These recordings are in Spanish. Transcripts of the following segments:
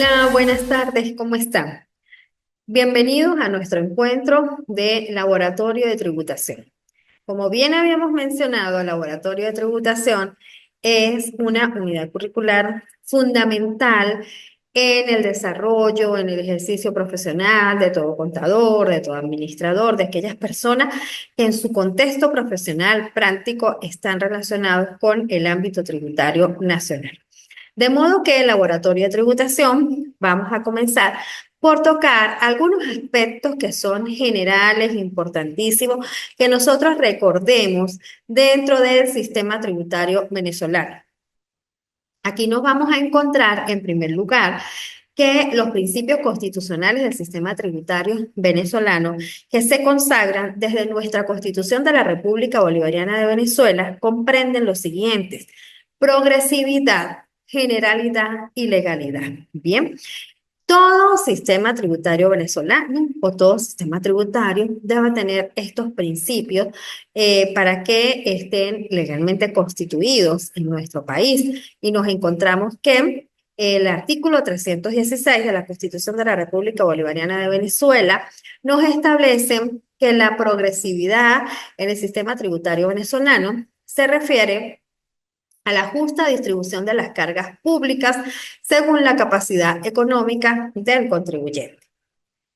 Hola, buenas tardes, ¿cómo están? Bienvenidos a nuestro encuentro de Laboratorio de Tributación. Como bien habíamos mencionado, el Laboratorio de Tributación es una unidad curricular fundamental en el desarrollo, en el ejercicio profesional de todo contador, de todo administrador, de aquellas personas que en su contexto profesional práctico están relacionados con el ámbito tributario nacional. De modo que el laboratorio de tributación vamos a comenzar por tocar algunos aspectos que son generales, importantísimos, que nosotros recordemos dentro del sistema tributario venezolano. Aquí nos vamos a encontrar, en primer lugar, que los principios constitucionales del sistema tributario venezolano, que se consagran desde nuestra Constitución de la República Bolivariana de Venezuela, comprenden los siguientes: progresividad, generalidad y legalidad. Bien, todo sistema tributario venezolano o todo sistema tributario debe tener estos principios para que estén legalmente constituidos en nuestro país. Y nos encontramos que el artículo 316 de la Constitución de la República Bolivariana de Venezuela nos establece que la progresividad en el sistema tributario venezolano se refiere a la justa distribución de las cargas públicas según la capacidad económica del contribuyente.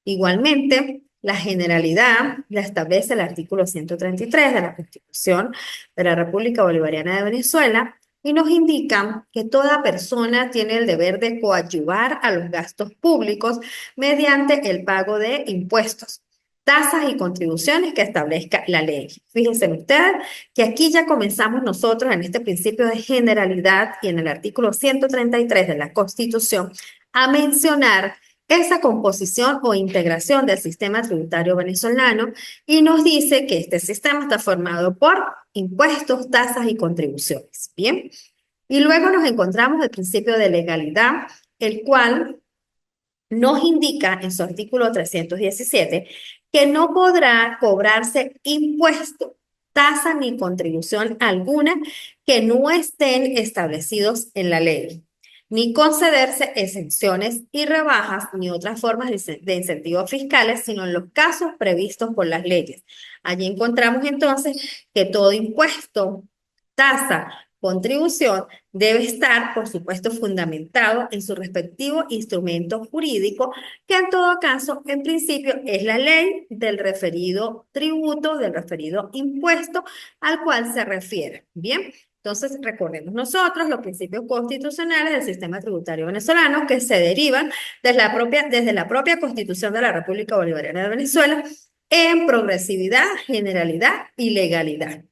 Igualmente, la generalidad la establece el artículo 133 de la Constitución de la República Bolivariana de Venezuela y nos indica que toda persona tiene el deber de coadyuvar a los gastos públicos mediante el pago de impuestos, tasas y contribuciones que establezca la ley. Fíjense ustedes que aquí ya comenzamos nosotros en este principio de generalidad y en el artículo 133 de la Constitución a mencionar esa composición o integración del sistema tributario venezolano y nos dice que este sistema está formado por impuestos, tasas y contribuciones. Bien, y luego nos encontramos el principio de legalidad, el cual nos indica en su artículo 317 que no podrá cobrarse impuesto, tasa ni contribución alguna que no estén establecidos en la ley, ni concederse exenciones y rebajas ni otras formas de incentivos fiscales, sino en los casos previstos por las leyes. Allí encontramos entonces que todo impuesto, tasa, contribución debe estar, por supuesto, fundamentado en su respectivo instrumento jurídico, que en todo caso, en principio, es la ley del referido tributo, del referido impuesto al cual se refiere. Bien, entonces recordemos nosotros los principios constitucionales del sistema tributario venezolano que se derivan desde la propia Constitución de la República Bolivariana de Venezuela en progresividad, generalidad y legalidad.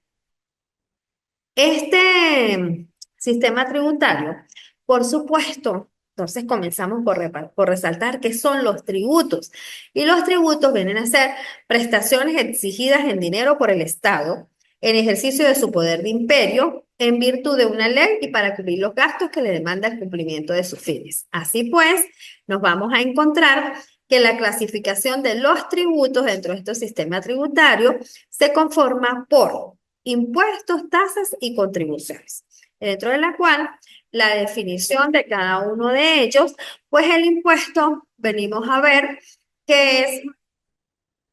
Este sistema tributario, por supuesto, entonces comenzamos por resaltar qué son los tributos. Y los tributos vienen a ser prestaciones exigidas en dinero por el Estado en ejercicio de su poder de imperio en virtud de una ley y para cubrir los gastos que le demanda el cumplimiento de sus fines. Así pues, nos vamos a encontrar que la clasificación de los tributos dentro de este sistema tributario se conforma por impuestos, tasas y contribuciones, dentro de la cual la definición de cada uno de ellos, pues el impuesto venimos a ver que es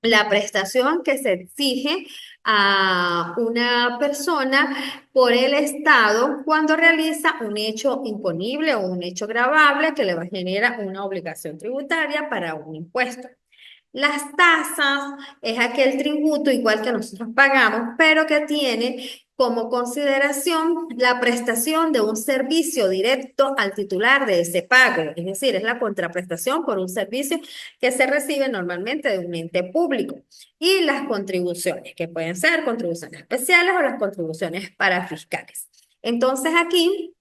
la prestación que se exige a una persona por el Estado cuando realiza un hecho imponible o un hecho gravable que le va a generar una obligación tributaria para un impuesto. Las tasas es aquel tributo igual que nosotros pagamos, pero que tiene como consideración la prestación de un servicio directo al titular de ese pago, es decir, es la contraprestación por un servicio que se recibe normalmente de un ente público. Y las contribuciones, que pueden ser contribuciones especiales o las contribuciones parafiscales. Entonces aquí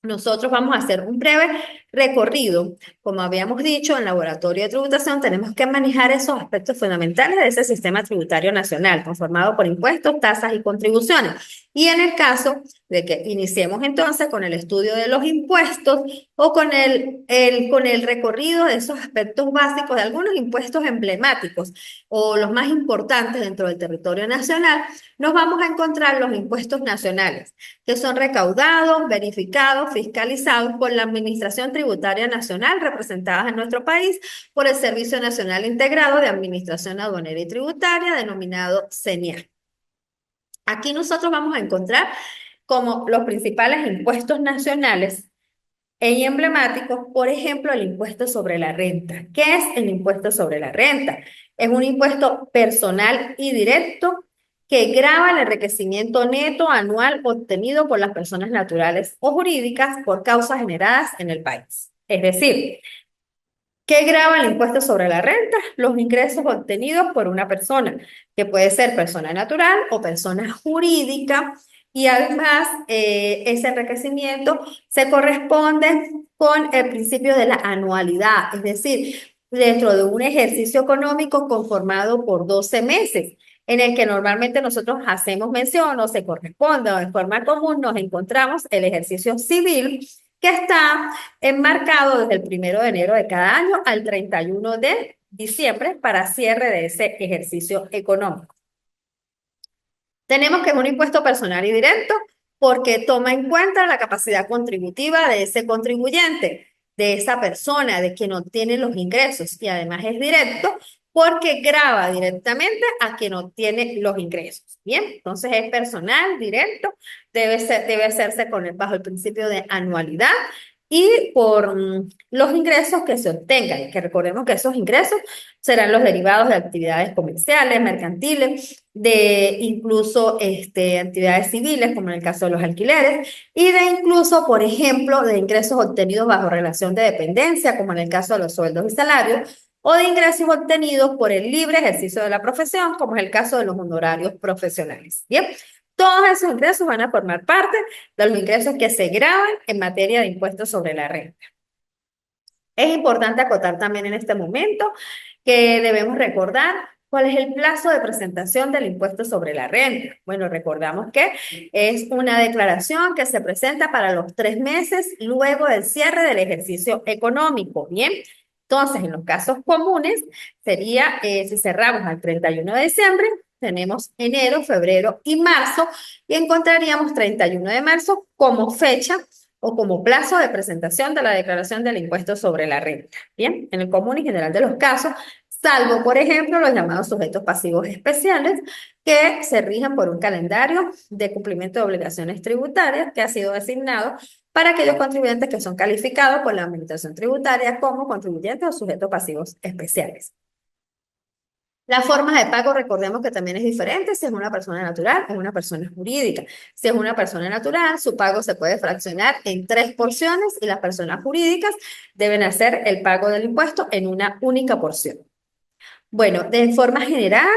nosotros vamos a hacer un breve recorrido. Como habíamos dicho, en laboratorio de tributación tenemos que manejar esos aspectos fundamentales de ese sistema tributario nacional, conformado por impuestos, tasas y contribuciones. Y en el caso de que iniciemos entonces con el estudio de los impuestos o con con el recorrido de esos aspectos básicos de algunos impuestos emblemáticos o los más importantes dentro del territorio nacional. Nos vamos a encontrar los impuestos nacionales, que son recaudados, verificados, fiscalizados por la Administración Tributaria Nacional, representadas en nuestro país por el Servicio Nacional Integrado de Administración Aduanera y Tributaria, denominado CENIAT. Aquí nosotros vamos a encontrar como los principales impuestos nacionales y emblemáticos, por ejemplo, el impuesto sobre la renta. ¿Qué es el impuesto sobre la renta? Es un impuesto personal y directo que grava el enriquecimiento neto anual obtenido por las personas naturales o jurídicas por causas generadas en el país. Es decir, ¿qué grava el impuesto sobre la renta? Los ingresos obtenidos por una persona, que puede ser persona natural o persona jurídica, y además ese enriquecimiento se corresponde con el principio de la anualidad, es decir, dentro de un ejercicio económico conformado por 12 meses, en el que normalmente nosotros hacemos mención o se corresponde o en forma común nos encontramos el ejercicio civil que está enmarcado desde el 1 de enero de cada año al 31 de diciembre para cierre de ese ejercicio económico. Tenemos que es un impuesto personal y directo porque toma en cuenta la capacidad contributiva de ese contribuyente, de esa persona, de quien obtiene los ingresos, y además es directo porque grava directamente a quien obtiene los ingresos. Bien, entonces es personal, directo, debe hacerse bajo el principio de anualidad y por los ingresos que se obtengan, que recordemos que esos ingresos serán los derivados de actividades comerciales, mercantiles, de incluso actividades civiles, como en el caso de los alquileres, y de incluso, por ejemplo, de ingresos obtenidos bajo relación de dependencia, como en el caso de los sueldos y salarios, o de ingresos obtenidos por el libre ejercicio de la profesión, como es el caso de los honorarios profesionales. Bien, todos esos ingresos van a formar parte de los ingresos que se graban en materia de impuestos sobre la renta. Es importante acotar también en este momento que debemos recordar cuál es el plazo de presentación del impuesto sobre la renta. Bueno, recordamos que es una declaración que se presenta para los 3 meses luego del cierre del ejercicio económico. Bien, entonces en los casos comunes sería, si cerramos al 31 de diciembre, tenemos enero, febrero y marzo y encontraríamos 31 de marzo como fecha o como plazo de presentación de la declaración del impuesto sobre la renta. Bien, en el común y general de los casos, salvo, por ejemplo, los llamados sujetos pasivos especiales, que se rigen por un calendario de cumplimiento de obligaciones tributarias que ha sido designado para aquellos contribuyentes que son calificados por la Administración Tributaria como contribuyentes o sujetos pasivos especiales. La forma de pago, recordemos que también es diferente si es una persona natural o una persona jurídica. Si es una persona natural, su pago se puede fraccionar en 3 porciones y las personas jurídicas deben hacer el pago del impuesto en una única porción. Bueno, de forma general,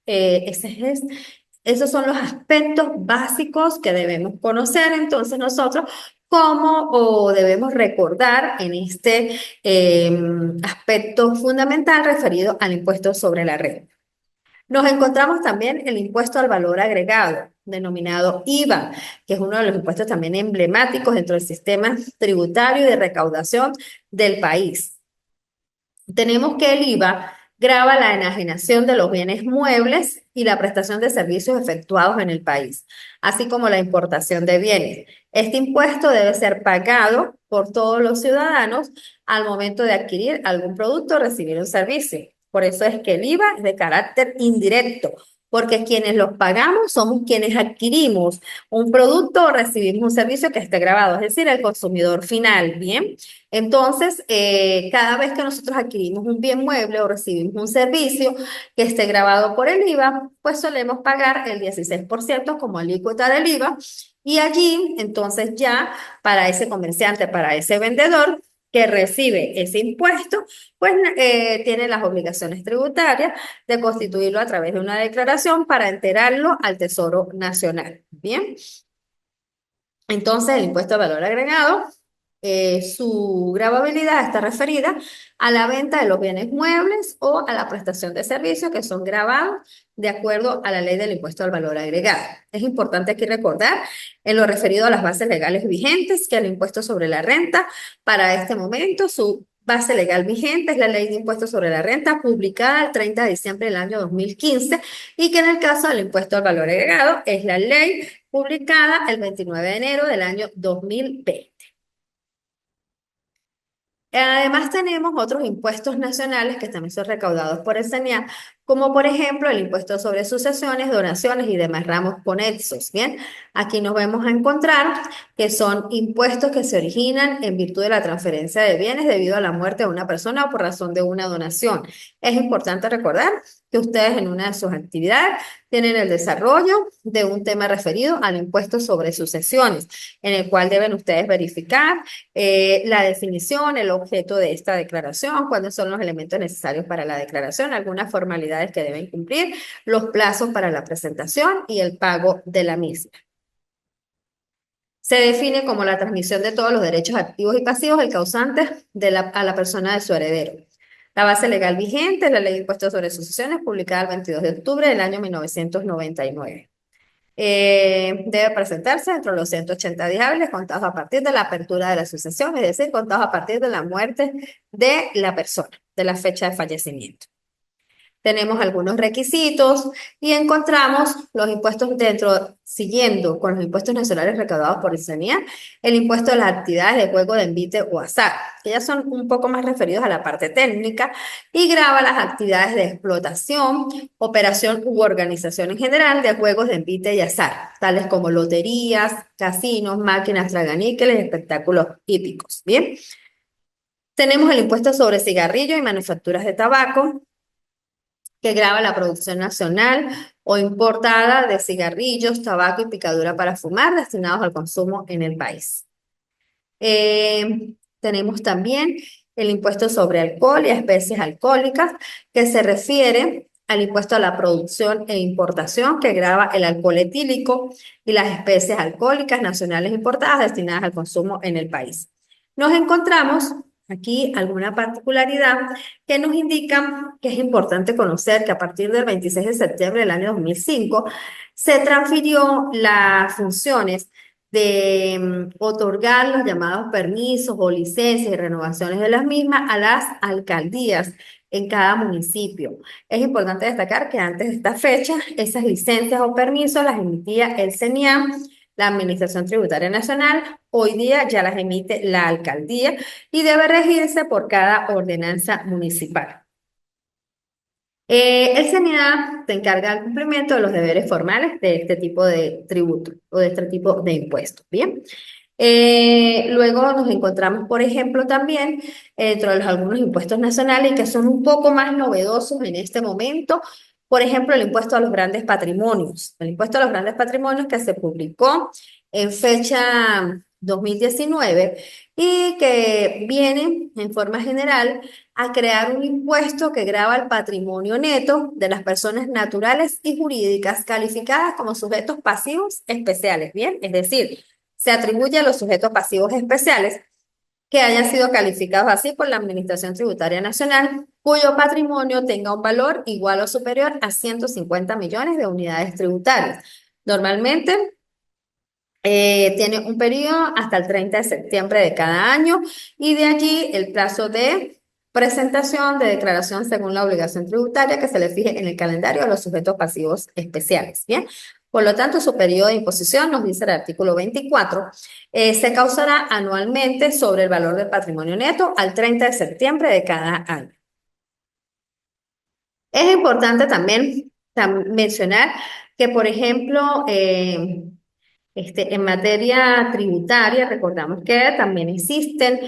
esos son los aspectos básicos que debemos conocer entonces nosotros cómo o debemos recordar en este aspecto fundamental referido al impuesto sobre la renta. Nos encontramos también el impuesto al valor agregado, denominado IVA, que es uno de los impuestos también emblemáticos dentro del sistema tributario y de recaudación del país. Tenemos que el IVA grava la enajenación de los bienes muebles y la prestación de servicios efectuados en el país, así como la importación de bienes. Este impuesto debe ser pagado por todos los ciudadanos al momento de adquirir algún producto o recibir un servicio. Por eso es que el IVA es de carácter indirecto, porque quienes los pagamos somos quienes adquirimos un producto o recibimos un servicio que esté grabado, es decir, el consumidor final, ¿bien? Entonces, cada vez que nosotros adquirimos un bien mueble o recibimos un servicio que esté grabado por el IVA, pues solemos pagar el 16% como alícuota del IVA y allí, entonces ya para ese comerciante, para ese vendedor que recibe ese impuesto, pues tiene las obligaciones tributarias de constituirlo a través de una declaración para enterarlo al Tesoro Nacional. Bien, entonces el impuesto de valor agregado su gravabilidad está referida a la venta de los bienes muebles o a la prestación de servicios que son gravados de acuerdo a la ley del impuesto al valor agregado. Es importante aquí recordar en lo referido a las bases legales vigentes que el impuesto sobre la renta para este momento su base legal vigente es la ley de impuesto sobre la renta publicada el 30 de diciembre del año 2015 y que en el caso del impuesto al valor agregado es la ley publicada el 29 de enero del año 2020. Además tenemos otros impuestos nacionales que también son recaudados por el CENIAF, como por ejemplo el impuesto sobre sucesiones, donaciones y demás ramos conexos. Bien, aquí nos vamos a encontrar que son impuestos que se originan en virtud de la transferencia de bienes debido a la muerte de una persona o por razón de una donación. Es importante recordar que ustedes en una de sus actividades tienen el desarrollo de un tema referido al impuesto sobre sucesiones, en el cual deben ustedes verificar la definición, el objeto de esta declaración, cuáles son los elementos necesarios para la declaración, algunas formalidades que deben cumplir, los plazos para la presentación y el pago de la misma. Se define como la transmisión de todos los derechos activos y pasivos del causante a la persona de su heredero. La base legal vigente es la Ley de Impuestos sobre Sucesiones, publicada el 22 de octubre del año 1999. Debe presentarse dentro de los 180 días hábiles contados a partir de la apertura de la sucesión, es decir, contados a partir de la muerte de la persona, de la fecha de fallecimiento. Tenemos algunos requisitos y encontramos los impuestos siguiendo con los impuestos nacionales recaudados por el CENIA, el impuesto a las actividades de juego de envite o azar, que ya son un poco más referidos a la parte técnica y grava las actividades de explotación, operación u organización en general de juegos de envite y azar, tales como loterías, casinos, máquinas traganíqueles, espectáculos hípicos. Bien, tenemos el impuesto sobre cigarrillos y manufacturas de tabaco, que grava la producción nacional o importada de cigarrillos, tabaco y picadura para fumar destinados al consumo en el país. Tenemos también el impuesto sobre alcohol y especies alcohólicas, que se refiere al impuesto a la producción e importación que grava el alcohol etílico y las especies alcohólicas nacionales importadas destinadas al consumo en el país. Nos encontramos aquí alguna particularidad que nos indica que es importante conocer que a partir del 26 de septiembre del año 2005 se transfirió las funciones de otorgar los llamados permisos o licencias y renovaciones de las mismas a las alcaldías en cada municipio. Es importante destacar que antes de esta fecha, esas licencias o permisos las emitía el CENIAM, la Administración Tributaria Nacional. Hoy día ya las emite la alcaldía y debe regirse por cada ordenanza municipal. El CENIDAD se encarga del cumplimiento de los deberes formales de este tipo de tributo o de este tipo de impuestos. Bien. Luego nos encontramos, por ejemplo, también dentro de algunos impuestos nacionales que son un poco más novedosos en este momento. Por ejemplo, el impuesto a los grandes patrimonios. El impuesto a los grandes patrimonios que se publicó en fecha 2019 y que viene en forma general a crear un impuesto que grava el patrimonio neto de las personas naturales y jurídicas calificadas como sujetos pasivos especiales. Bien, es decir, se atribuye a los sujetos pasivos especiales que hayan sido calificados así por la Administración Tributaria Nacional, cuyo patrimonio tenga un valor igual o superior a 150 millones de unidades tributarias. Normalmente tiene un periodo hasta el 30 de septiembre de cada año y de allí el plazo de presentación de declaración según la obligación tributaria que se le fije en el calendario de los sujetos pasivos especiales. Bien, por lo tanto, su periodo de imposición, nos dice el artículo 24, se causará anualmente sobre el valor del patrimonio neto al 30 de septiembre de cada año. Es importante también mencionar que, por ejemplo, en materia tributaria, recordamos que también existen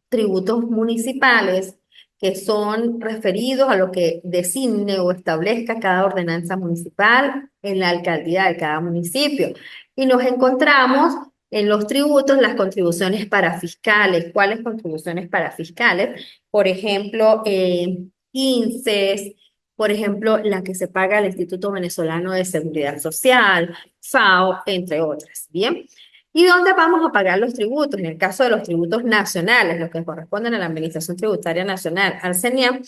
tributos municipales que son referidos a lo que designe o establezca cada ordenanza municipal en la alcaldía de cada municipio. Y nos encontramos en los tributos las contribuciones parafiscales. ¿Cuáles contribuciones parafiscales? Por ejemplo, INSES, por ejemplo, la que se paga al Instituto Venezolano de Seguridad Social, FAO, entre otras. Bien, ¿Y dónde vamos a pagar los tributos? En el caso de los tributos nacionales, los que corresponden a la Administración Tributaria Nacional, al CENIAM,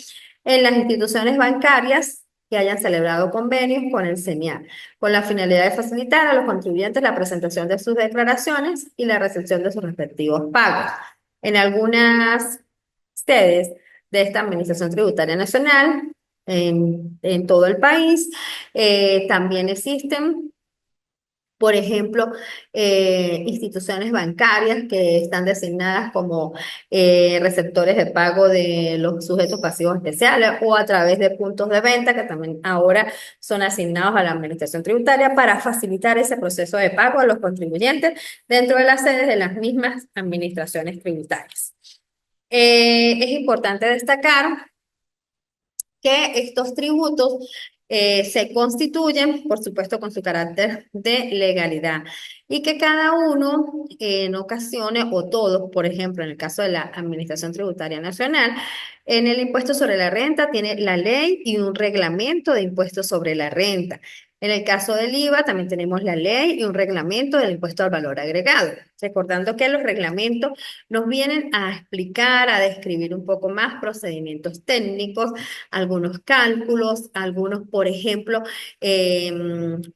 en las instituciones bancarias que hayan celebrado convenios con el CENIAM, con la finalidad de facilitar a los contribuyentes la presentación de sus declaraciones y la recepción de sus respectivos pagos. En algunas sedes de esta Administración Tributaria Nacional, en todo el país, también existen, por ejemplo, instituciones bancarias que están designadas como receptores de pago de los sujetos pasivos especiales o a través de puntos de venta que también ahora son asignados a la Administración Tributaria para facilitar ese proceso de pago a los contribuyentes dentro de las sedes de las mismas administraciones tributarias. Es importante destacar que estos tributos se constituyen, por supuesto, con su carácter de legalidad y que cada uno en ocasiones, o todos, por ejemplo, en el caso de la Administración Tributaria Nacional, en el impuesto sobre la renta tiene la ley y un reglamento de impuestos sobre la renta. En el caso del IVA también tenemos la ley y un reglamento del impuesto al valor agregado. Recordando que los reglamentos nos vienen a explicar, a describir un poco más procedimientos técnicos, algunos cálculos, algunos, por ejemplo,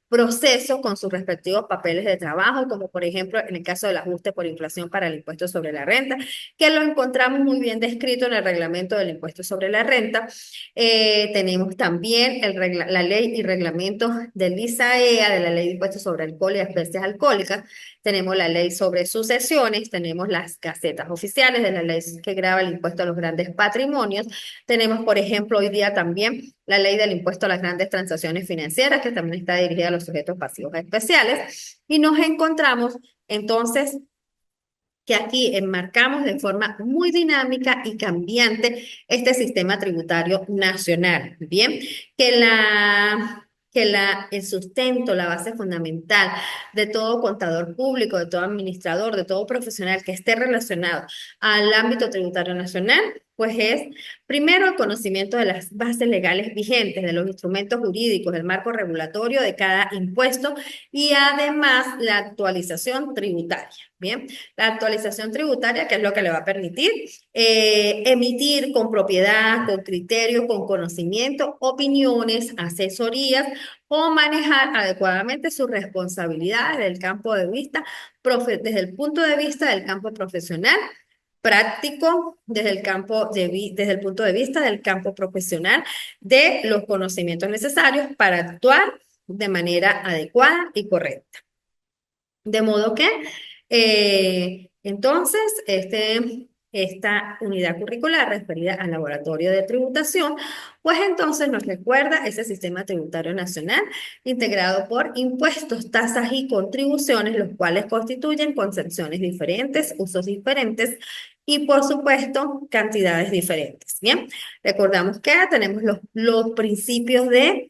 procesos con sus respectivos papeles de trabajo, como por ejemplo en el caso del ajuste por inflación para el impuesto sobre la renta, que lo encontramos muy bien descrito en el reglamento del impuesto sobre la renta. Tenemos también la ley y reglamento del ISAEA, de la ley de impuestos sobre alcohol y especies alcohólicas. Tenemos la ley sobre sucesiones, tenemos las gacetas oficiales de la ley que grava el impuesto a los grandes patrimonios. Tenemos, por ejemplo, hoy día también la ley del impuesto a las grandes transacciones financieras, que también está dirigida a los sujetos pasivos especiales. Y nos encontramos entonces que aquí enmarcamos de forma muy dinámica y cambiante este sistema tributario nacional. Bien, el sustento, la base fundamental de todo contador público, de todo administrador, de todo profesional que esté relacionado al ámbito tributario nacional, pues es primero el conocimiento de las bases legales vigentes, de los instrumentos jurídicos, del marco regulatorio de cada impuesto y además la actualización tributaria. Bien, la actualización tributaria, que es lo que le va a permitir emitir con propiedad, con criterio, con conocimiento, opiniones, asesorías o manejar adecuadamente sus responsabilidades desde el punto de vista del campo profesional, práctico, desde el punto de vista del campo profesional, de los conocimientos necesarios para actuar de manera adecuada y correcta. De modo que, entonces, esta unidad curricular referida al laboratorio de tributación, pues entonces nos recuerda ese sistema tributario nacional integrado por impuestos, tasas y contribuciones, los cuales constituyen concepciones diferentes, usos diferentes y, por supuesto, cantidades diferentes. Bien, recordamos que tenemos los principios de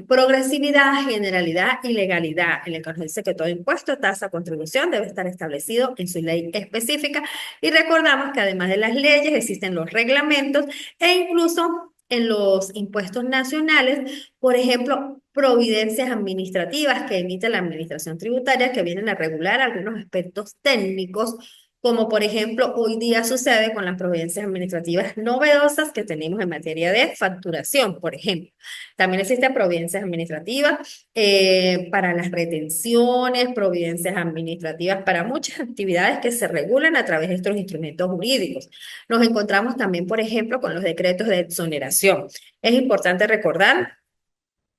progresividad, generalidad y legalidad, en el que nos dice que todo impuesto, tasa, contribución debe estar establecido en su ley específica. Y recordamos que además de las leyes existen los reglamentos e incluso en los impuestos nacionales, por ejemplo, providencias administrativas que emite la Administración Tributaria que vienen a regular algunos aspectos técnicos, como por ejemplo hoy día sucede con las providencias administrativas novedosas que tenemos en materia de facturación, por ejemplo. También existen providencias administrativas para las retenciones, providencias administrativas para muchas actividades que se regulan a través de estos instrumentos jurídicos. Nos encontramos también, por ejemplo, con los decretos de exoneración. Es importante recordar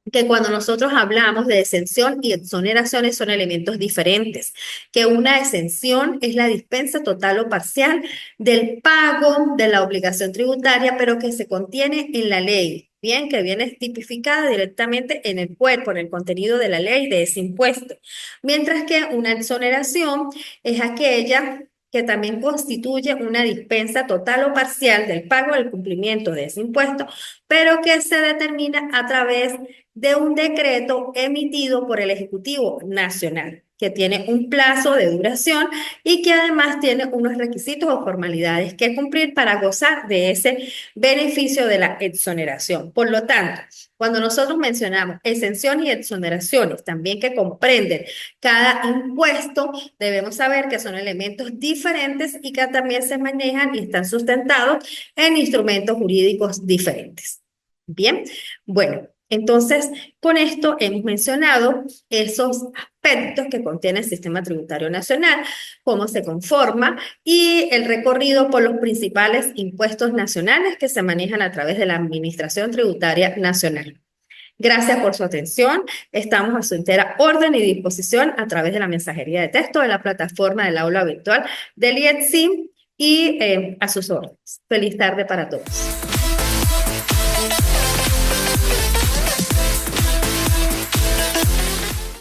que cuando nosotros hablamos de exención y exoneraciones son elementos diferentes, que una exención es la dispensa total o parcial del pago de la obligación tributaria, pero que se contiene en la ley, bien, que viene tipificada directamente en el cuerpo, en el contenido de la ley de ese impuesto, mientras que una exoneración es aquella que también constituye una dispensa total o parcial del pago del cumplimiento de ese impuesto, pero que se determina a través de un decreto emitido por el Ejecutivo Nacional. que tiene un plazo de duración y que además tiene unos requisitos o formalidades que cumplir para gozar de ese beneficio de la exoneración. Por lo tanto, cuando nosotros mencionamos exenciones y exoneraciones, también que comprenden cada impuesto, debemos saber que son elementos diferentes y que también se manejan y están sustentados en instrumentos jurídicos diferentes. Bien, bueno, entonces con esto hemos mencionado esos aspectos que contiene el sistema tributario nacional, cómo se conforma y el recorrido por los principales impuestos nacionales que se manejan a través de la Administración Tributaria Nacional. Gracias por su atención. Estamos a su entera orden y disposición a través de la mensajería de texto de la plataforma del aula virtual del IETSIM y a sus órdenes. Feliz tarde para todos.